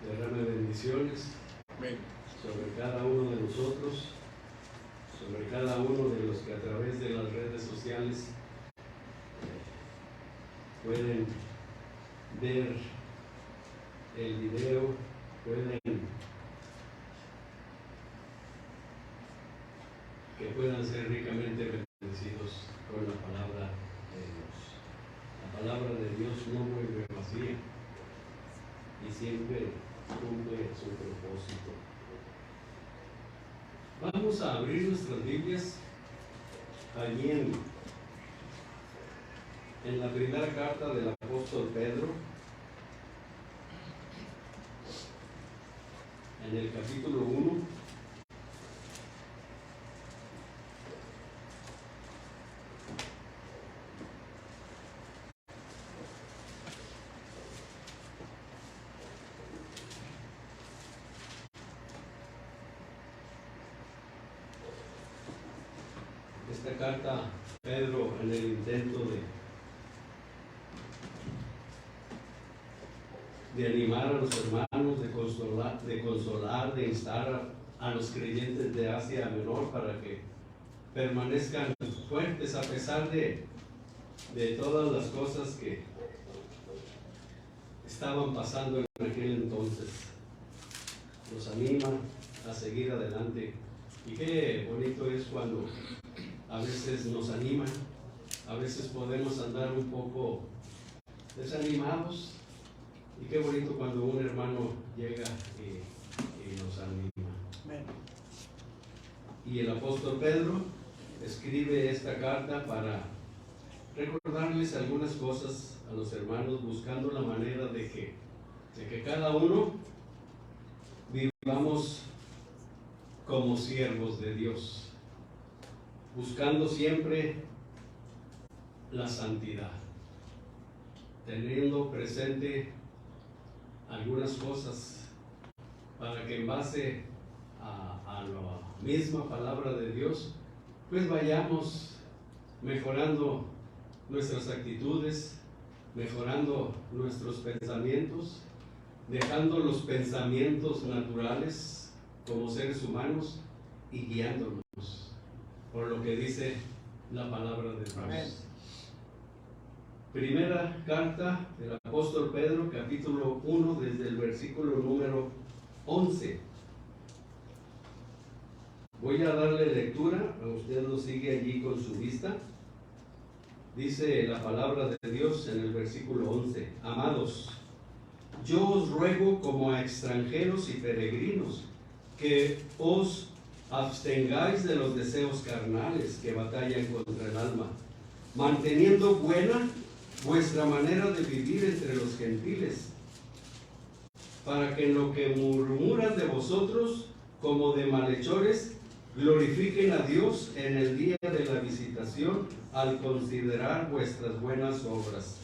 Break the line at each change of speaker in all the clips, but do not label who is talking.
derrame bendiciones sobre cada uno de nosotros, sobre cada uno de los que a través de las redes sociales pueden ver el video, que puedan ser ricamente bendecidos con la palabra de Dios. La palabra de Dios no vuelve vacía y siempre cumple su propósito. Vamos a abrir nuestras Biblias allí en la primera carta del apóstol Pedro, en el capítulo 1. Esta carta, Pedro, en el intento de animar a los hermanos, de consolar, de instar a los creyentes de Asia Menor para que permanezcan fuertes a pesar de todas las cosas que estaban pasando en aquel entonces. Los anima a seguir adelante. Y qué bonito es cuando a veces nos animan, a veces podemos andar un poco desanimados, y qué bonito cuando un hermano llega y nos anima. Amén. Y el apóstol Pedro escribe esta carta para recordarles algunas cosas a los hermanos, buscando la manera de que cada uno vivamos como siervos de Dios, buscando siempre la santidad, teniendo presente algunas cosas para que en base a la misma palabra de Dios, pues vayamos mejorando nuestras actitudes, mejorando nuestros pensamientos, dejando los pensamientos naturales como seres humanos y guiándonos por lo que dice la palabra de Dios. Amén. Primera carta del apóstol Pedro, capítulo 1, desde el versículo número 11. Voy a darle lectura, usted lo sigue allí con su vista. Dice la palabra de Dios en el versículo 11: Amados, yo os ruego como a extranjeros y peregrinos que os abstengáis de los deseos carnales que batallan contra el alma, manteniendo buena vuestra manera de vivir entre los gentiles, para que en lo que murmuran de vosotros como de malhechores, glorifiquen a Dios en el día de la visitación al considerar vuestras buenas obras.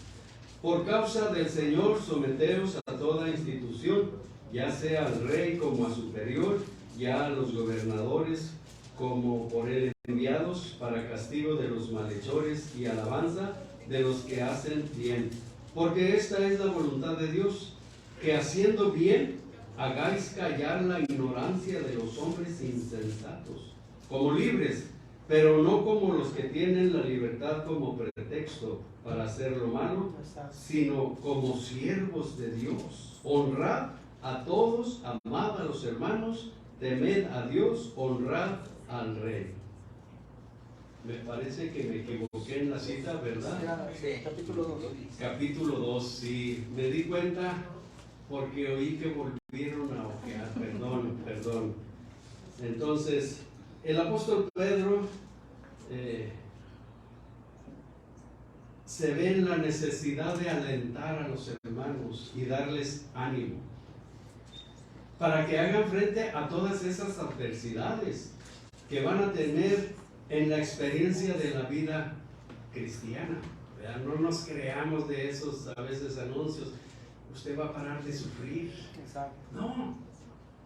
Por causa del Señor, someteos a toda institución, ya sea al rey como a superior, ya a los gobernadores como por él enviados, para castigo de los malhechores y alabanza de los que hacen bien. Porque esta es la voluntad de Dios, que haciendo bien hagáis callar la ignorancia de los hombres insensatos, como libres, pero no como los que tienen la libertad como pretexto para hacer lo malo, sino como siervos de Dios. Honrad a todos, amad a los hermanos, temed a Dios, honrad al rey. Me parece que me equivoqué en la cita, ¿verdad?
Sí, capítulo 2.
Capítulo 2, sí. Me di cuenta porque oí que volvieron a ojear. Perdón. Entonces, el apóstol Pedro se ve en la necesidad de alentar a los hermanos y darles ánimo para que hagan frente a todas esas adversidades que van a tener en la experiencia de la vida cristiana. ¿Verdad? No nos creamos de esos a veces anuncios: usted va a parar de sufrir.
Exacto.
No,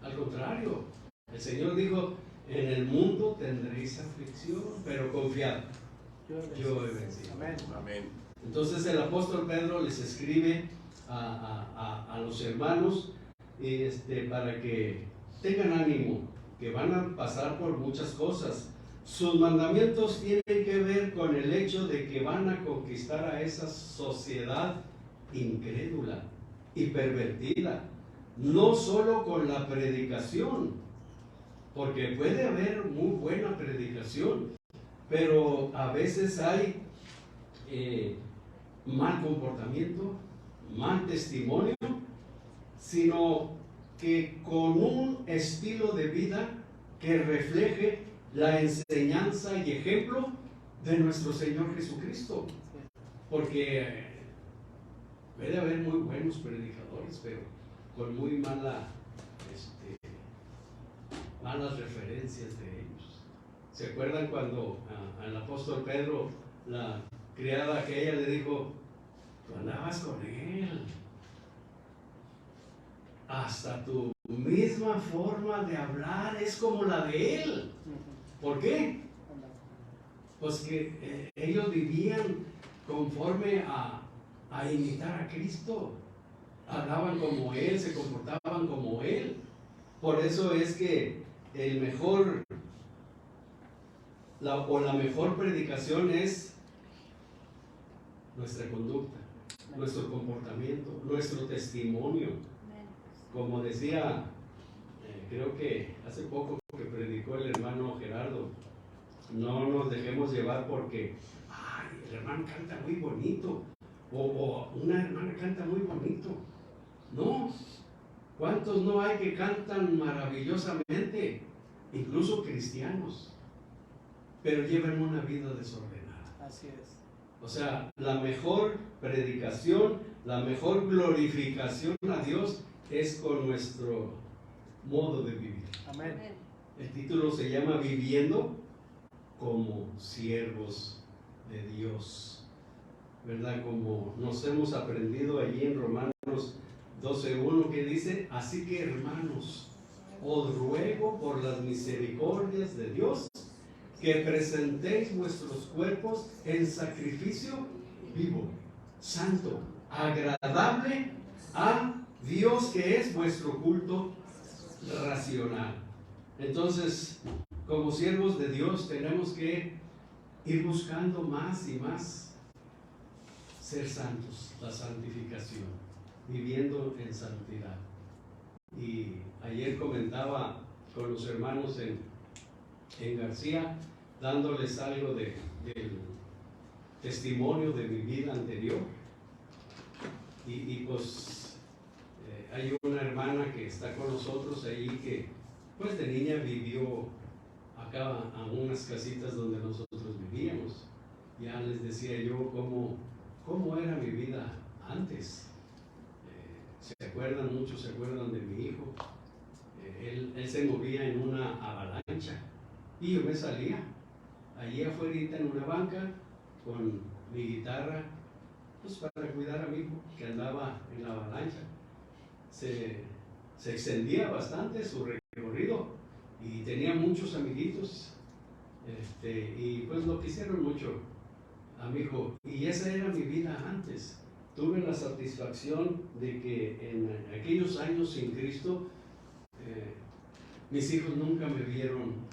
al contrario, el Señor dijo: en el mundo tendréis aflicción, pero confiad, yo he vencido.
Amén.
Amén.
Entonces el apóstol Pedro les escribe a los hermanos para que tengan ánimo, que van a pasar por muchas cosas. Sus mandamientos tienen que ver con el hecho de que van a conquistar a esa sociedad incrédula y pervertida, no solo con la predicación, porque puede haber muy buena predicación, pero a veces hay mal comportamiento, mal testimonio, sino que con un estilo de vida que refleje la enseñanza y ejemplo de nuestro Señor Jesucristo. Porque puede haber muy buenos predicadores, pero con muy malas referencias de ellos. ¿Se acuerdan cuando al apóstol Pedro, la criada aquella le dijo: tú andabas con él, hasta tu misma forma de hablar es como la de él? ¿Por qué? Pues que ellos vivían conforme a imitar a Cristo, hablaban como él, se comportaban como él. Por eso es que la mejor predicación es nuestra conducta, nuestro comportamiento, nuestro testimonio. Como decía, creo que hace poco que predicó el hermano Gerardo, no nos dejemos llevar porque el hermano canta muy bonito, o una hermana canta muy bonito. No, ¿cuántos no hay que cantan maravillosamente, incluso cristianos, pero llevan una vida desordenada?
Así es.
O sea, la mejor predicación, la mejor glorificación a Dios es con nuestro modo de vivir.
Amén.
El título se llama Viviendo como siervos de Dios, ¿verdad? Como nos hemos aprendido allí en Romanos 12:1, que dice: así que, hermanos, os ruego por las misericordias de Dios que presentéis vuestros cuerpos en sacrificio vivo, santo, agradable a Dios, que es vuestro culto racional. Entonces, como siervos de Dios, tenemos que ir buscando más y más ser santos, la santificación, viviendo en santidad. Y ayer comentaba con los hermanos en García, dándoles algo del testimonio de mi vida anterior. Y pues hay una hermana que está con nosotros ahí que pues de niña vivió acá a unas casitas donde nosotros vivíamos. Ya les decía yo cómo era mi vida antes. Muchos se acuerdan de mi hijo. Él se movía en una avalancha y yo me salía allí afuera en una banca con mi guitarra, pues para cuidar a mi hijo que andaba en la avalancha. Se extendía bastante su recorrido y tenía muchos amiguitos, y pues lo quisieron mucho a mi hijo, y esa era mi vida antes. Tuve la satisfacción de que en aquellos años sin Cristo, mis hijos nunca me vieron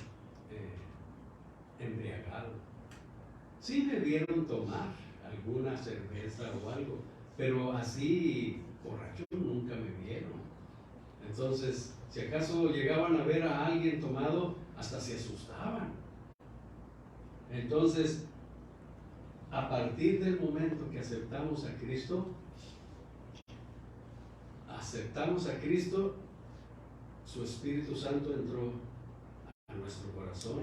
embriagado. Sí me vieron tomar alguna cerveza o algo, pero así borracho nunca me vieron. Entonces, si acaso llegaban a ver a alguien tomado, hasta se asustaban. Entonces, a partir del momento que aceptamos a Cristo, su Espíritu Santo entró a nuestro corazón.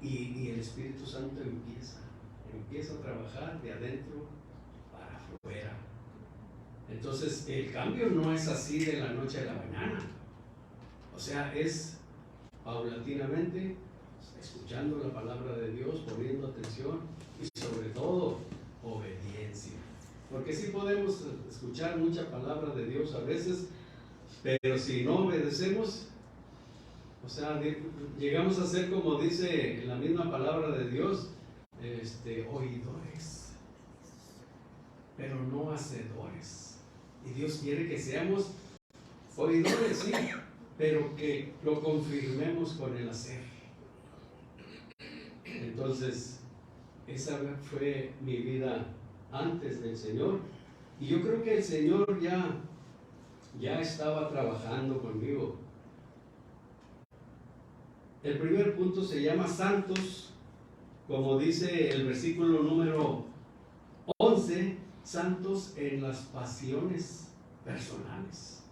Y el Espíritu Santo empieza a trabajar de adentro para afuera. Entonces, el cambio no es así de la noche a la mañana. O sea, es paulatinamente escuchando la palabra de Dios, poniendo atención y sobre todo obediencia. Porque sí podemos escuchar mucha palabra de Dios a veces, pero si no obedecemos, o sea, llegamos a ser, como dice la misma palabra de Dios, oidores, pero no hacedores. Y Dios quiere que seamos oidores sí, pero que lo confirmemos con el hacer. Entonces, esa fue mi vida antes del Señor, y yo creo que el Señor ya estaba trabajando conmigo. El primer punto se llama santos, como dice el versículo número 11, santos en las pasiones personales.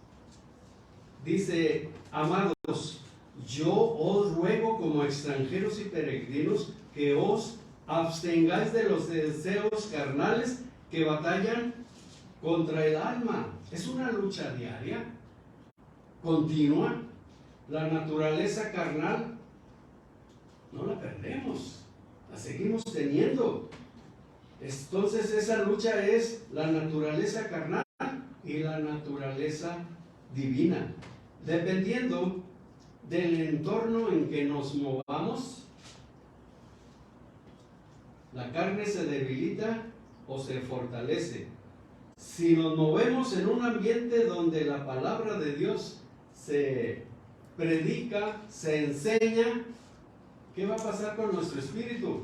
Dice: amados, yo os ruego como extranjeros y peregrinos que os abstengáis de los deseos carnales que batallan contra el alma. Es una lucha diaria, continua. La naturaleza carnal no la perdemos, la seguimos teniendo. Entonces esa lucha es la naturaleza carnal y la naturaleza divina. Dependiendo del entorno en que nos movamos, la carne se debilita o se fortalece. Si nos movemos en un ambiente donde la palabra de Dios se predica, se enseña, ¿qué va a pasar con nuestro espíritu?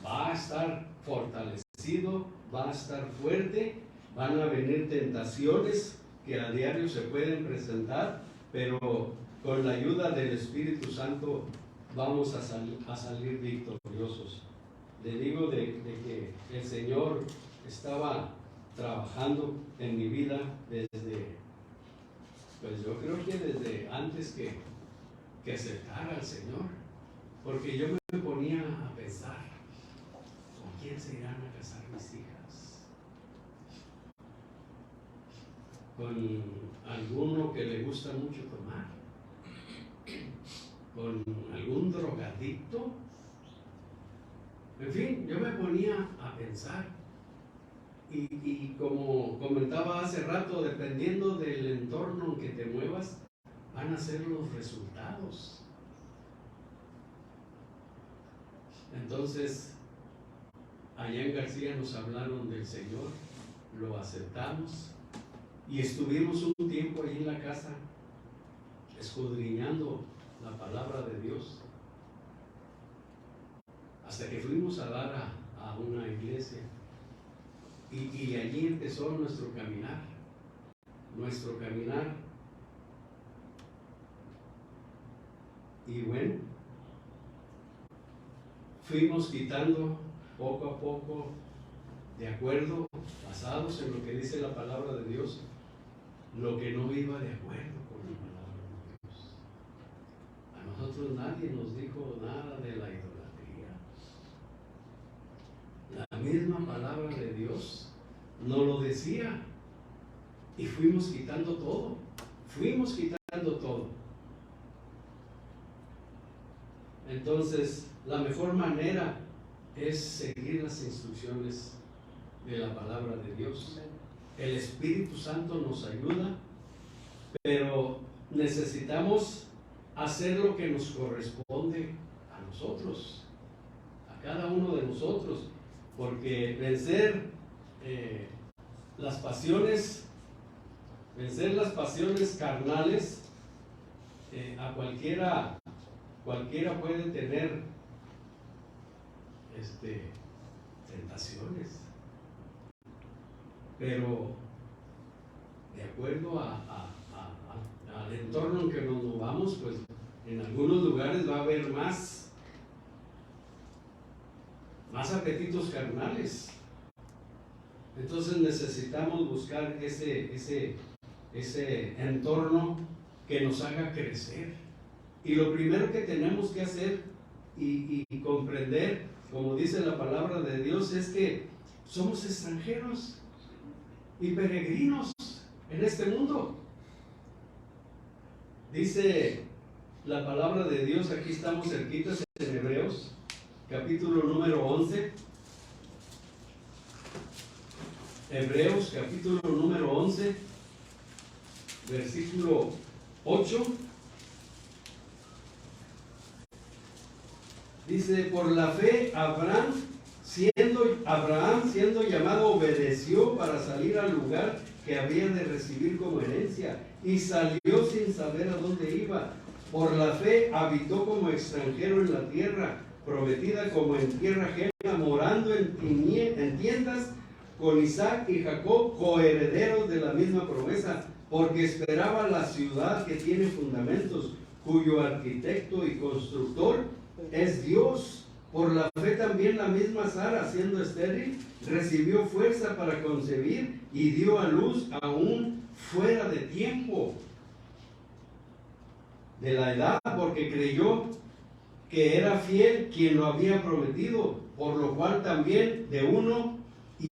Va a estar fortalecido, va a estar fuerte, van a venir tentaciones que a diario se pueden presentar, pero con la ayuda del Espíritu Santo vamos a salir victoriosos. Le digo de que el Señor estaba trabajando en mi vida desde, pues yo creo que desde antes que aceptara al Señor, porque yo me ponía a pensar: ¿con quién se irán a casar mis hijas? ¿Con alguno que le gusta mucho tomar? ¿Con algún drogadicto? En fin, yo me ponía a pensar, y como comentaba hace rato, dependiendo del entorno en que te muevas, van a ser los resultados. Entonces, allá en García nos hablaron del Señor, lo aceptamos y estuvimos un tiempo allí en la casa escudriñando la palabra de Dios, hasta que fuimos a dar a una iglesia, y allí empezó nuestro caminar. Y bueno, fuimos quitando poco a poco, de acuerdo, basados en lo que dice la palabra de Dios, lo que no iba de acuerdo con la palabra de Dios. A nosotros nadie nos dijo nada de la idolatría. La misma palabra de Dios nos lo decía, y fuimos quitando todo. Entonces, la mejor manera es seguir las instrucciones de la palabra de Dios. El Espíritu Santo nos ayuda, pero necesitamos hacer lo que nos corresponde a nosotros, a cada uno de nosotros, porque vencer las pasiones carnales, a cualquiera puede tener tentaciones, pero de acuerdo al entorno en que nos movamos, pues en algunos lugares va a haber más apetitos carnales. Entonces necesitamos buscar ese entorno que nos haga crecer. Y lo primero que tenemos que hacer y comprender, como dice la palabra de Dios, es que somos extranjeros y peregrinos en este mundo. Dice la palabra de Dios, aquí estamos cerquitas en Hebreos, capítulo número 11. Hebreos, capítulo número 11, versículo 8. Dice: por la fe Abraham, siendo Abraham, siendo llamado, obedeció para salir al lugar que había de recibir como herencia, y salió sin saber a dónde iba. Por la fe habitó como extranjero en la tierra prometida, como en tierra ajena, morando en tiendas con Isaac y Jacob, coherederos de la misma promesa, porque esperaba la ciudad que tiene fundamentos, cuyo arquitecto y constructor es Dios. Por la fe también la misma Sara, siendo estéril, recibió fuerza para concebir y dio a luz aún fuera de tiempo de la edad, porque creyó que era fiel quien lo había prometido, por lo cual también de uno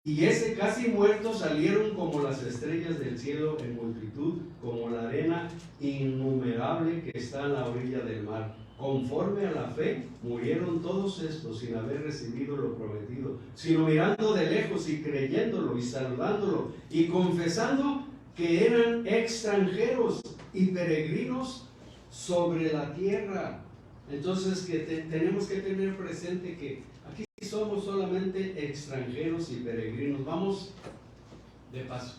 y ese casi muerto salieron como las estrellas del cielo en multitud, como la arena innumerable que está a la orilla del mar. Conforme a la fe, murieron todos estos sin haber recibido lo prometido, sino mirando de lejos y creyéndolo y saludándolo y confesando que eran extranjeros y peregrinos sobre la tierra. Entonces tenemos que tener presente que aquí somos solamente extranjeros y peregrinos. Vamos de paso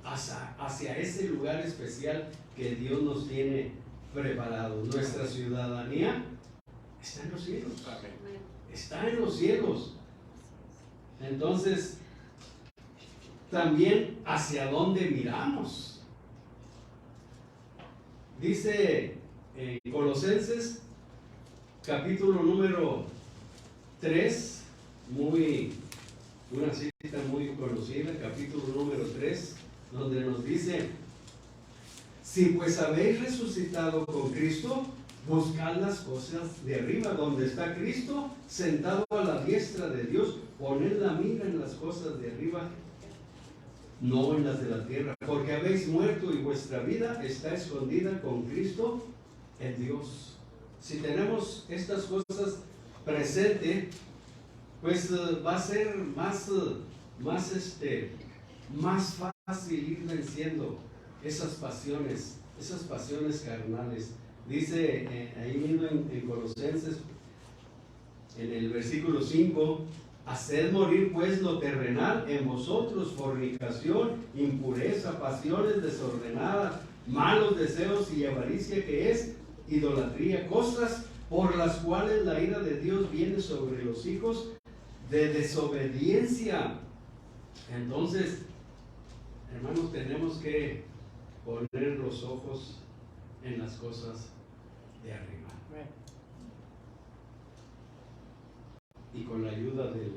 hacia ese lugar especial que Dios nos tiene preparado. Nuestra ciudadanía está en los cielos. Está en los cielos. Entonces, también hacia dónde miramos. Dice en Colosenses capítulo número 3, una cita muy conocida, capítulo número 3, donde nos dice: si pues habéis resucitado con Cristo, buscad las cosas de arriba, donde está Cristo, sentado a la diestra de Dios. Poned la mira en las cosas de arriba, no en las de la tierra, porque habéis muerto y vuestra vida está escondida con Cristo en Dios. Si tenemos estas cosas presentes, pues va a ser más fácil ir venciendo esas pasiones carnales. Dice ahí mismo en Colosenses, en el versículo 5: haced morir pues lo terrenal en vosotros, fornicación, impureza, pasiones desordenadas, malos deseos y avaricia, que es idolatría, cosas por las cuales la ira de Dios viene sobre los hijos de desobediencia. Entonces, hermanos, tenemos que poner los ojos en las cosas de arriba. Y con la ayuda del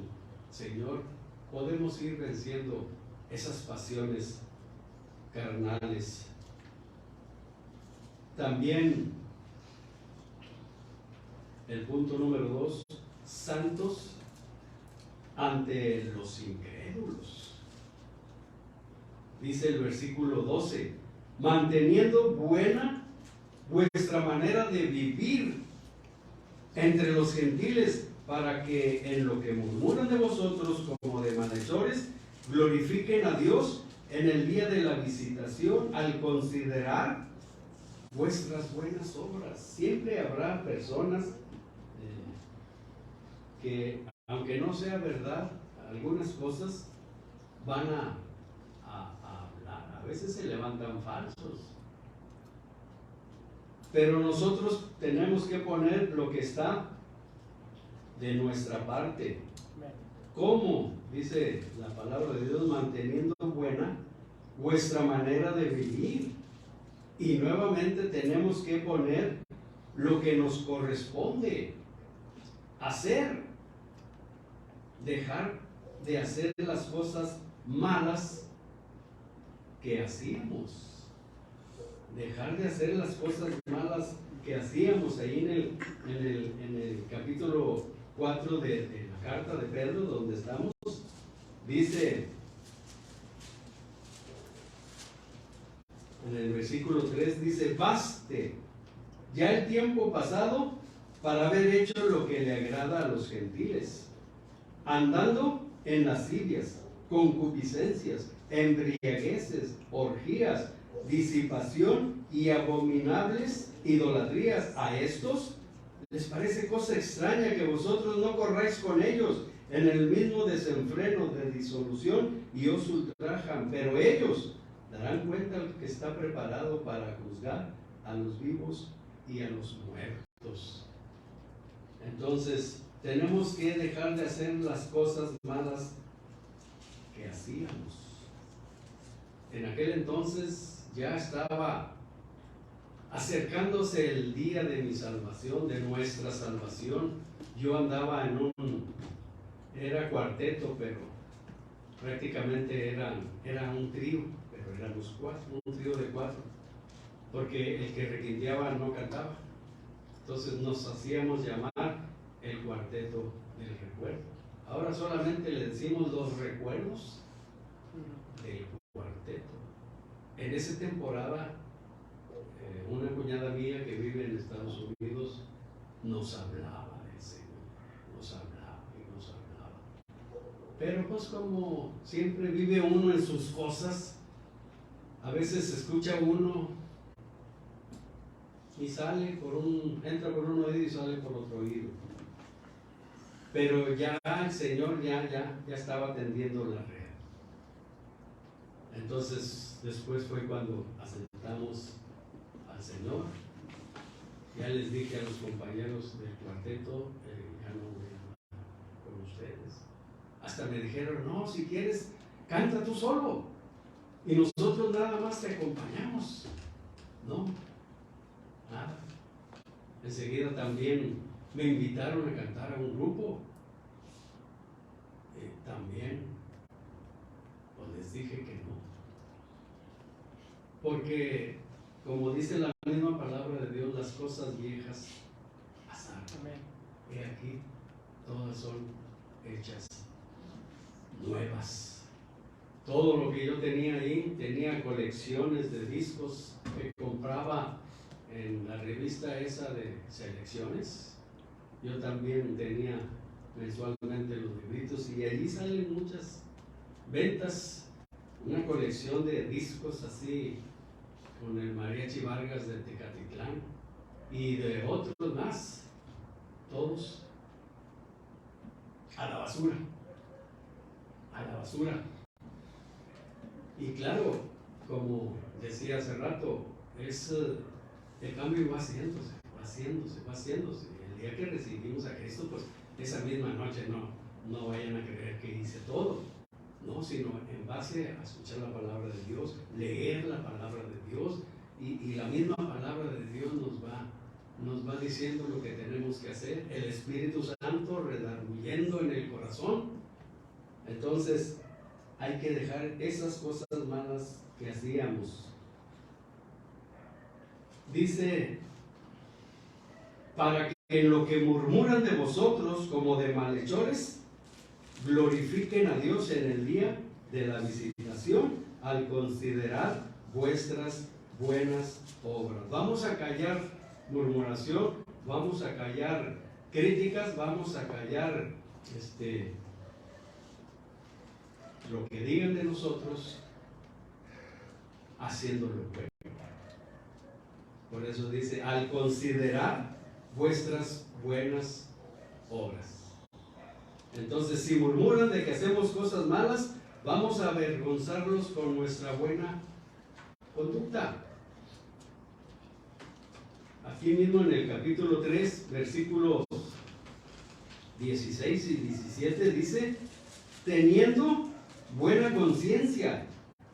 Señor podemos ir venciendo esas pasiones carnales. También el punto número 2, santos ante los incrédulos. Dice el versículo 12: manteniendo buena vuestra manera de vivir entre los gentiles, para que en lo que murmuran de vosotros como de malhechores, glorifiquen a Dios en el día de la visitación, al considerar vuestras buenas obras. Siempre habrá personas que, aunque no sea verdad, algunas cosas van a hablar. A veces se levantan falsos. Pero nosotros tenemos que poner lo que está de nuestra parte. ¿Cómo? Dice la palabra de Dios: manteniendo buena vuestra manera de vivir. Y nuevamente tenemos que poner lo que nos corresponde hacer. Dejar de hacer las cosas malas que hacíamos. Dejar de hacer las cosas malas que hacíamos. Ahí en el capítulo 4 de la carta de Pedro, donde estamos, dice en el versículo 3, dice: baste ya el tiempo pasado para haber hecho lo que le agrada a los gentiles, andando en lascivias, concupiscencias, embriagueces, orgías, disipación y abominables idolatrías. A estos les parece cosa extraña que vosotros no corráis con ellos, en el mismo desenfreno de disolución y os ultrajan, pero ellos darán cuenta al que está preparado para juzgar a los vivos y a los muertos. Entonces, tenemos que dejar de hacer las cosas malas que hacíamos. En aquel entonces ya estaba acercándose el día de mi salvación, de nuestra salvación. Yo andaba era cuarteto, pero prácticamente era un trío, pero éramos cuatro, un trío de cuatro, porque el que requinteaba no cantaba. Entonces nos hacíamos llamar el cuarteto del recuerdo. Ahora solamente le decimos los recuerdos del cuarteto. En esa temporada, una cuñada mía que vive en Estados Unidos nos hablaba del Señor, nos hablaba y nos hablaba. Pero pues como siempre vive uno en sus cosas, a veces escucha uno y entra por un oído y sale por otro oído. Pero ya el Señor ya estaba tendiendo la red. Entonces después fue cuando aceptamos al Señor. Ya les dije a los compañeros del cuarteto, ya no voy a hablar con ustedes. Hasta me dijeron, no, si quieres, canta tú solo y nosotros nada más te acompañamos. No, nada. Enseguida también me invitaron a cantar a un grupo. También, pues les dije que no. Porque, como dice la misma palabra de Dios, las cosas viejas pasaron. He aquí, todas son hechas nuevas. Todo lo que yo tenía ahí, tenía colecciones de discos que compraba en la revista esa de selecciones. Yo también tenía mensualmente los libritos y allí salen muchas ventas, una colección de discos así con el Mariachi Vargas de Tecatitlán y de otros más, todos a la basura, a la basura. Y claro, como decía hace rato, el cambio va haciéndose. El día que recibimos a Cristo, pues esa misma noche no vayan a creer que hice todo, no, sino en base a escuchar la palabra de Dios, leer la palabra de Dios, y la misma palabra de Dios nos va diciendo lo que tenemos que hacer, el Espíritu Santo redarguyendo en el corazón. Entonces hay que dejar esas cosas malas que hacíamos. Dice, para que en lo que murmuran de vosotros como de malhechores, glorifiquen a Dios en el día de la visitación al considerar vuestras buenas obras. Vamos a callar murmuración, vamos a callar críticas, vamos a callar lo que digan de nosotros, haciéndolo bueno. Por eso dice, al considerar vuestras buenas obras. Entonces, si murmuran de que hacemos cosas malas, vamos a avergonzarlos con nuestra buena conducta. Aquí mismo en el capítulo 3, versículos 16 y 17 dice, teniendo buena conciencia,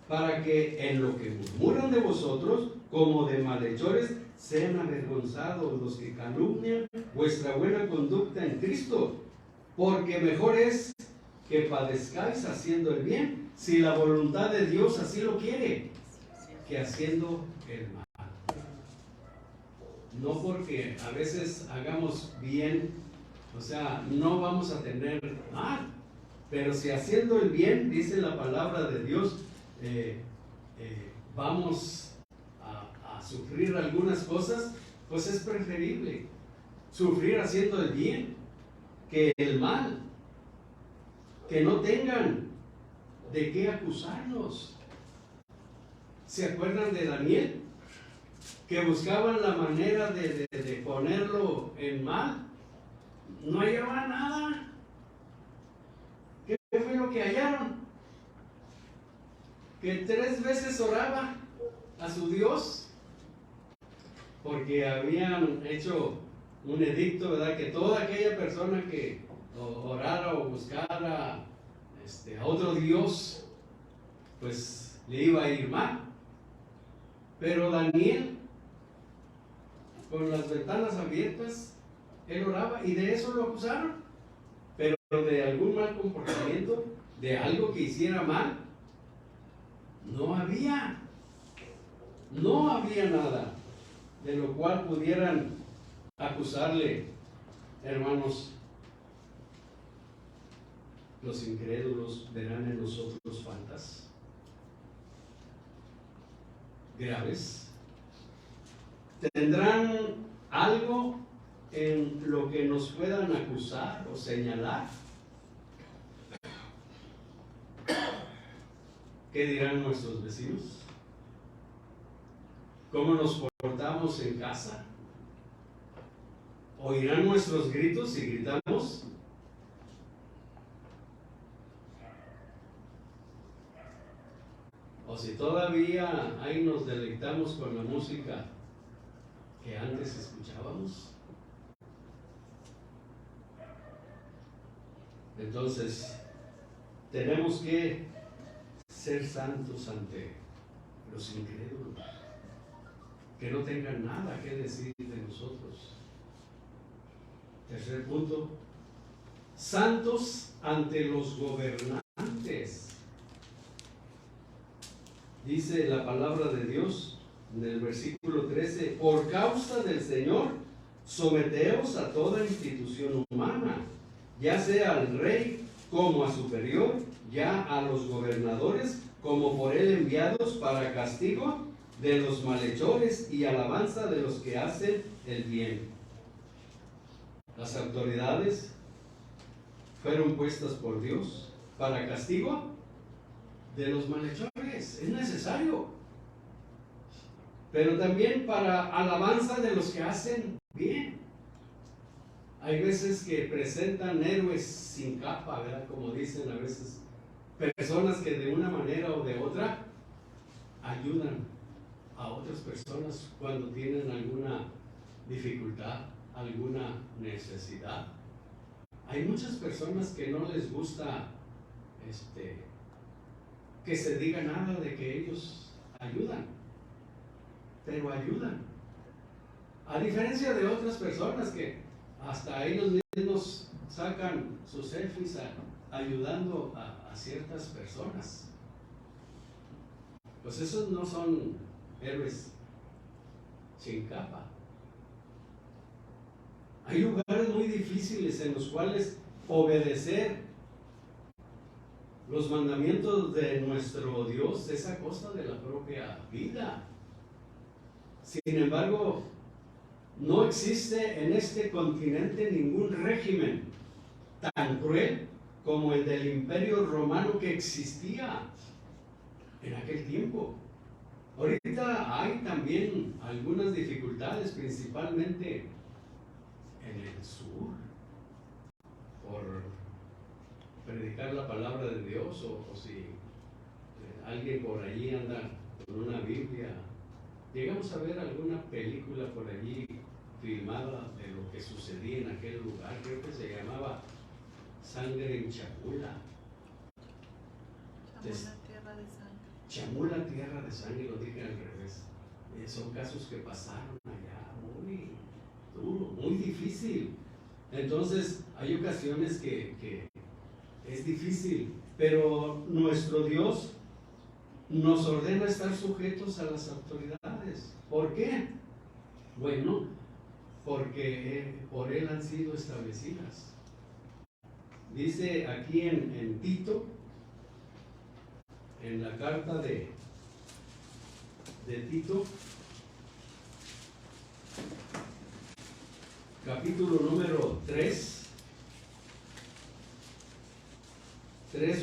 para que en lo que murmuran de vosotros, como de malhechores, sean avergonzados los que calumnian vuestra buena conducta en Cristo, porque mejor es que padezcáis haciendo el bien, si la voluntad de Dios así lo quiere, que haciendo el mal. No porque a veces hagamos bien, o sea, no vamos a tener mal, pero si haciendo el bien, dice la palabra de Dios, vamos a sufrir algunas cosas, pues es preferible sufrir haciendo el bien que el mal, que no tengan de qué acusarnos. ¿Se acuerdan de Daniel? Que buscaban la manera de ponerlo en mal, no hallaba nada. que hallaron? Que 3 veces oraba a su Dios, porque habían hecho un edicto, ¿verdad? Que toda aquella persona que orara o buscara a otro Dios, pues le iba a ir mal. Pero Daniel, con las ventanas abiertas, él oraba y de eso lo acusaron. Pero de algún mal comportamiento, de algo que hiciera mal, no había nada de lo cual pudieran acusarle. Hermanos, los incrédulos verán en nosotros faltas graves. ¿Tendrán algo en lo que nos puedan acusar o señalar? ¿Qué dirán nuestros vecinos? ¿Cómo nos portamos en casa? ¿Oirán nuestros gritos si gritamos? O si todavía ahí nos deleitamos con la música que antes escuchábamos. Entonces, tenemos que ser santos ante los incrédulos, que no tengan nada que decir de nosotros. Tercer punto, santos ante los gobernantes. Dice la palabra de Dios en el versículo 13: por causa del Señor, someteos a toda institución humana, ya sea al rey como a superior, ya a los gobernadores como por él enviados, para castigo de los malhechores y alabanza de los que hacen el bien. Las autoridades fueron puestas por Dios para castigo de los malhechores, es necesario, pero también para alabanza de los que hacen bien. Hay veces que presentan héroes sin capa, ¿verdad? Como dicen a veces, personas que de una manera o de otra ayudan a otras personas cuando tienen alguna dificultad, alguna necesidad. Hay muchas personas que no les gusta que se diga nada de que ellos ayudan, pero ayudan. A diferencia de otras personas que hasta ellos mismos sacan sus selfies ayudando a ciertas personas. Pues esos no son héroes sin capa. Hay lugares muy difíciles en los cuales obedecer los mandamientos de nuestro Dios es a costa de la propia vida. Sin embargo, no existe en este continente ningún régimen tan cruel como el del Imperio Romano que existía en aquel tiempo. Ahorita hay también algunas dificultades, principalmente en el sur, por predicar la palabra de Dios, o si alguien por allí anda con una Biblia. Llegamos a ver alguna película por allí filmada de lo que sucedía en aquel lugar, creo que se llamaba Sangre en Chamula.
Chamula, tierra de sangre.
Chamula, tierra de sangre, lo dije al revés. Son casos que pasaron allá, muy duro, muy difícil. Entonces, hay ocasiones que es difícil, pero nuestro Dios nos ordena estar sujetos a las autoridades. ¿Por qué? Bueno, porque por Él han sido establecidas. Dice aquí en Tito, en la carta de Tito, capítulo número 3,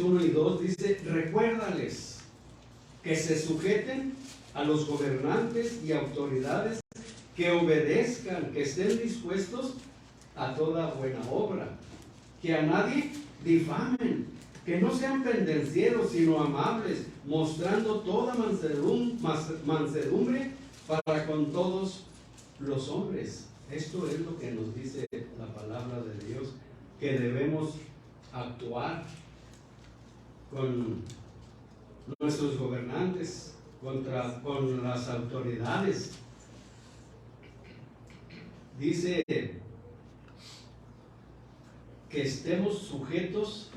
1 y 2, dice: recuérdales que se sujeten a los gobernantes y autoridades, que obedezcan, que estén dispuestos a toda buena obra, que a nadie difamen, que no sean pendencieros, sino amables, mostrando toda mansedumbre para con todos los hombres. Esto es lo que nos dice la palabra de Dios, que debemos actuar con nuestros gobernantes, con las autoridades. Dice que estemos sujetos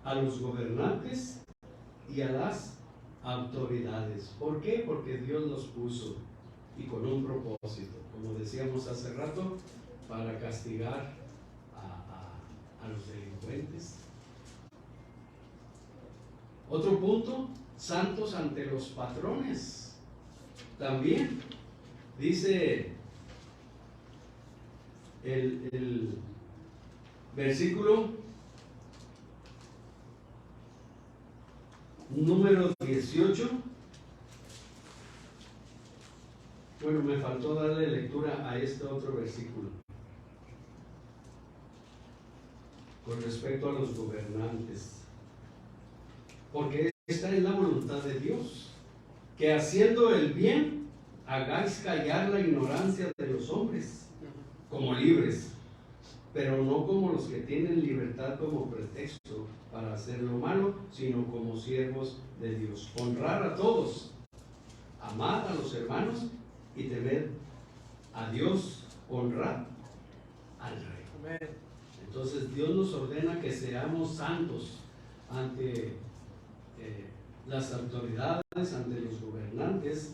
a los gobernantes y a las autoridades. ¿Por qué? Porque Dios los puso y con un propósito, como decíamos hace rato, para castigar a los delincuentes. Otro punto, santos ante los patrones. También dice el versículo número 18. Bueno, me faltó darle lectura a este otro versículo con respecto a los gobernantes, porque esta es la voluntad de Dios, que haciendo el bien hagáis callar la ignorancia de los hombres como libres, pero no como los que tienen libertad como pretexto para hacer lo malo, sino como siervos de Dios. Honrar a todos, amar a los hermanos y temer a Dios, honrar al Rey. Amén. Entonces Dios nos ordena que seamos santos ante las autoridades, ante los gobernantes,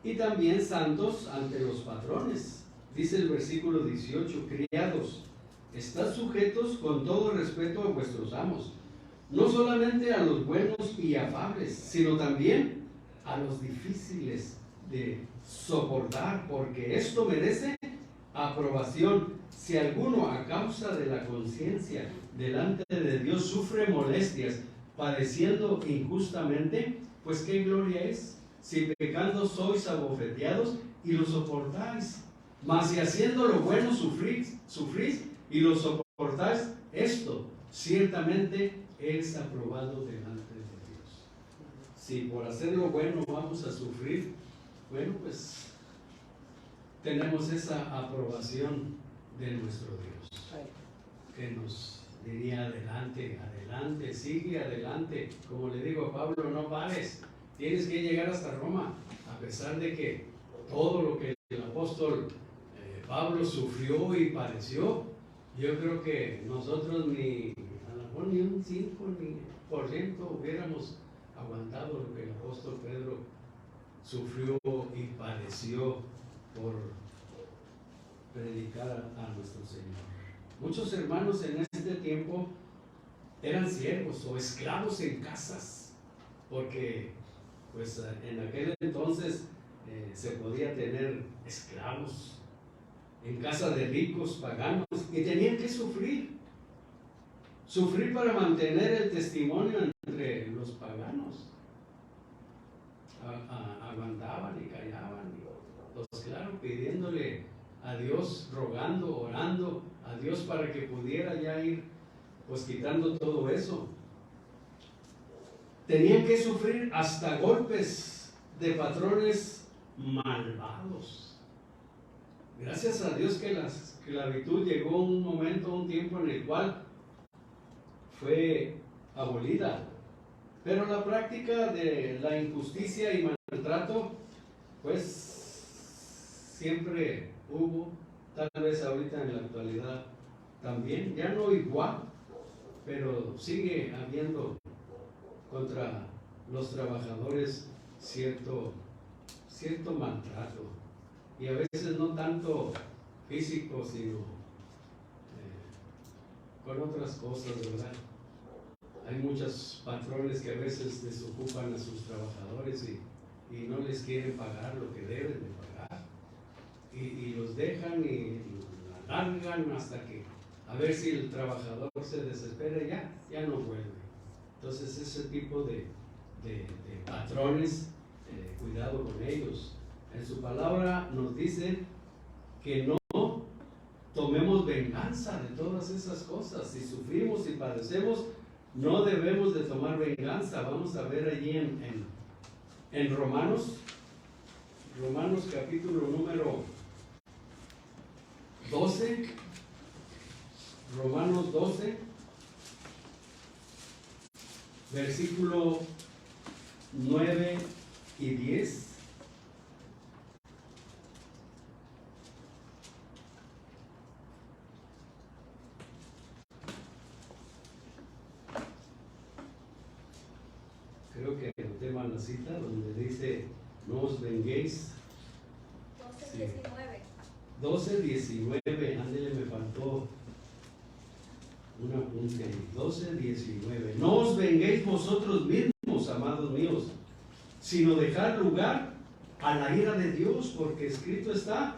y también santos ante los patrones. Dice el versículo 18: criados, estad sujetos con todo respeto a vuestros amos, no solamente a los buenos y afables, sino también a los difíciles de soportar, porque esto merece aprobación. Si alguno a causa de la conciencia delante de Dios sufre molestias, padeciendo injustamente, pues qué gloria es, si pecando sois abofeteados y lo soportáis. Mas si haciendo lo bueno sufrís y lo soportáis, esto ciertamente es aprobado delante de Dios. Si por hacer lo bueno vamos a sufrir, bueno, pues tenemos esa aprobación de nuestro Dios, que nos diría adelante, adelante, sigue adelante. Como le digo a Pablo, no pares, tienes que llegar hasta Roma, a pesar de que todo lo que el apóstol Pablo sufrió y padeció. Yo creo que nosotros a lo mejor ni un 5% hubiéramos aguantado lo que el apóstol Pedro sufrió y padeció por predicar a nuestro Señor. Muchos hermanos en este tiempo eran siervos o esclavos en casas, porque pues en aquel entonces se podía tener esclavos en casa de ricos paganos, y tenían que sufrir para mantener el testimonio entre los paganos. Aguantaban y callaban, pues claro, pidiéndole a Dios, rogando, orando a Dios para que pudiera ya ir pues quitando todo eso. Tenían que sufrir hasta golpes de patrones malvados. Gracias a Dios que la esclavitud llegó un tiempo en el cual fue abolida, pero la práctica de la injusticia y maltrato pues siempre hubo, tal vez ahorita en la actualidad también, ya no igual, pero sigue habiendo contra los trabajadores cierto maltrato, y a veces no tanto físico, sino con otras cosas, ¿verdad? Hay muchos patrones que a veces desocupan a sus trabajadores y no les quieren pagar lo que deben de pagar, y los dejan y alargan hasta que a ver si el trabajador se desespera y ya no vuelve. Entonces ese tipo de patrones, cuidado con ellos. En su palabra nos dice que no tomemos venganza de todas esas cosas. Si sufrimos y padecemos, no debemos de tomar venganza. Vamos a ver allí en Romanos capítulo número 12, Romanos 12, versículo 9 y 10. Creo que anoté mal la cita donde dice: no os venguéis. 12:19, ándele, me faltó un apunte ahí. 12:19. No os venguéis vosotros mismos, amados míos, sino dejad lugar a la ira de Dios, porque escrito está: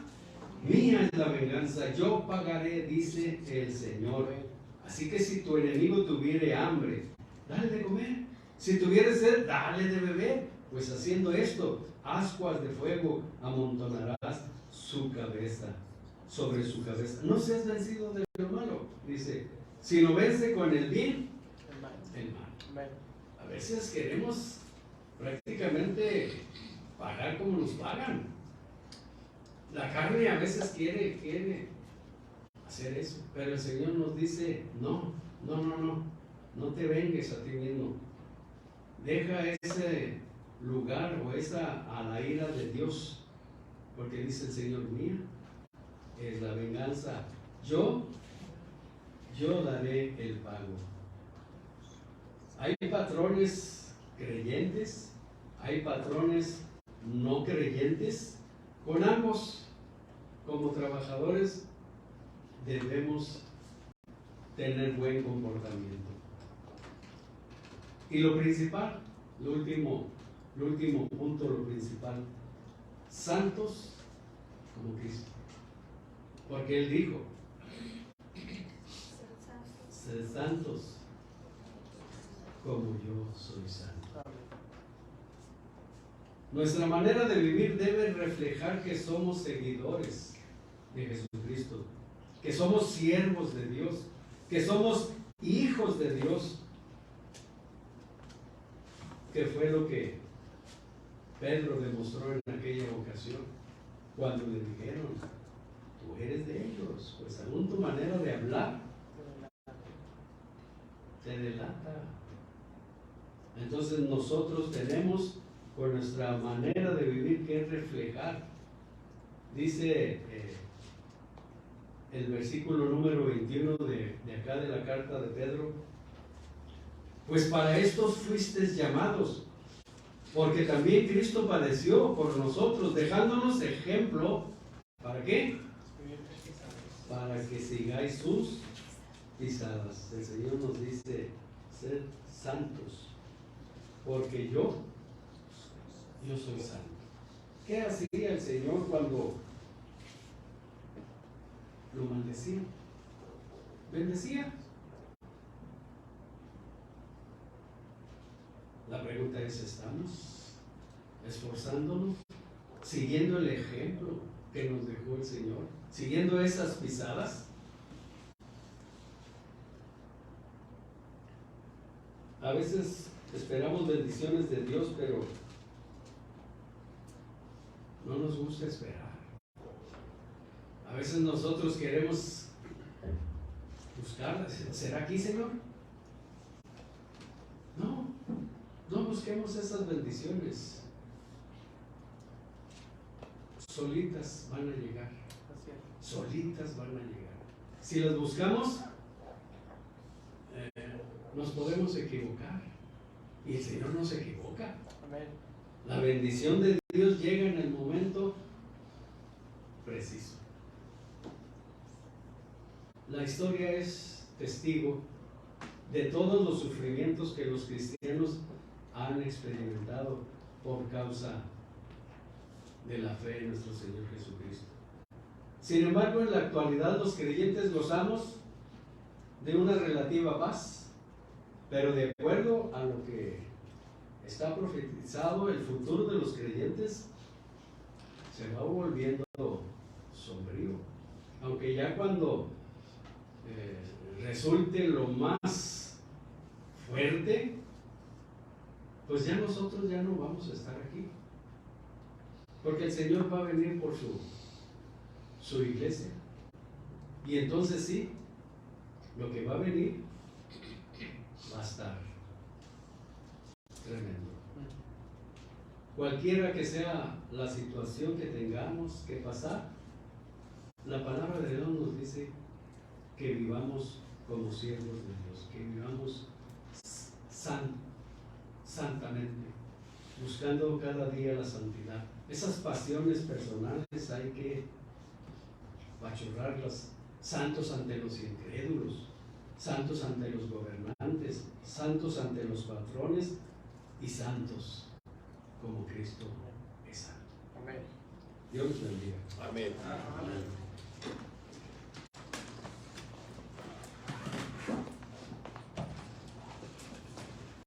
mía es la venganza, yo pagaré, dice el Señor. Así que si tu enemigo tuviere hambre, dale de comer. Si tuviere sed, dale de beber. Pues haciendo esto, ascuas de fuego amontonarás sobre su cabeza. No seas vencido de lo malo, dice, sino vence con el bien el mal. A veces queremos prácticamente pagar como nos pagan. La carne a veces quiere hacer eso, pero el Señor nos dice: no te vengues a ti mismo. Deja ese lugar o a la ira de Dios, porque dice el Señor: mía es la venganza, yo daré el pago. Hay patrones creyentes, hay patrones no creyentes. Con ambos, como trabajadores, debemos tener buen comportamiento. Y lo principal, lo último punto, lo principal: santos como Cristo. Porque Él dijo: sed santos como yo soy santo. Nuestra manera de vivir debe reflejar que somos seguidores de Jesucristo, que somos siervos de Dios, que somos hijos de Dios. Que fue lo que Pedro demostró en aquella ocasión, cuando le dijeron: tú eres de ellos, pues aún tu manera de hablar te delata. Entonces nosotros tenemos, con nuestra manera de vivir, que reflejar. Dice el versículo número 21 de acá de la carta de Pedro: pues para estos fuisteis llamados, porque también Cristo padeció por nosotros, dejándonos ejemplo. ¿Para qué? Para que sigáis sus pisadas. El Señor nos dice: sed santos, porque yo soy santo. ¿Qué hacía el Señor cuando lo maldecía? ¿Bendecía? La pregunta es: ¿estamos esforzándonos, siguiendo el ejemplo que nos dejó el Señor, siguiendo esas pisadas? A veces esperamos bendiciones de Dios, pero no nos gusta esperar. A veces nosotros queremos buscarlas. ¿Será aquí, Señor? No busquemos esas bendiciones. Solitas van a llegar. Solitas van a llegar. Si las buscamos, nos podemos equivocar. Y el Señor no se equivoca. Amén. La bendición de Dios llega en el momento preciso. La historia es testigo de todos los sufrimientos que los cristianos han experimentado por causa de la fe en nuestro Señor Jesucristo. Sin embargo, en la actualidad los creyentes gozamos de una relativa paz, pero de acuerdo a lo que está profetizado, el futuro de los creyentes se va volviendo sombrío. Aunque ya cuando resulte lo más muerte, pues ya nosotros ya no vamos a estar aquí. Porque el Señor va a venir por su iglesia. Y entonces sí, lo que va a venir va a estar tremendo. Cualquiera que sea la situación que tengamos que pasar, la palabra de Dios nos dice que vivamos como siervos de Dios, que vivamos santamente, buscando cada día la santidad. Esas pasiones personales hay que apachurrarlas, santos ante los incrédulos, santos ante los gobernantes, santos ante los patrones y santos como Cristo es santo.
Amén.
Dios los bendiga.
Amén.
Amén.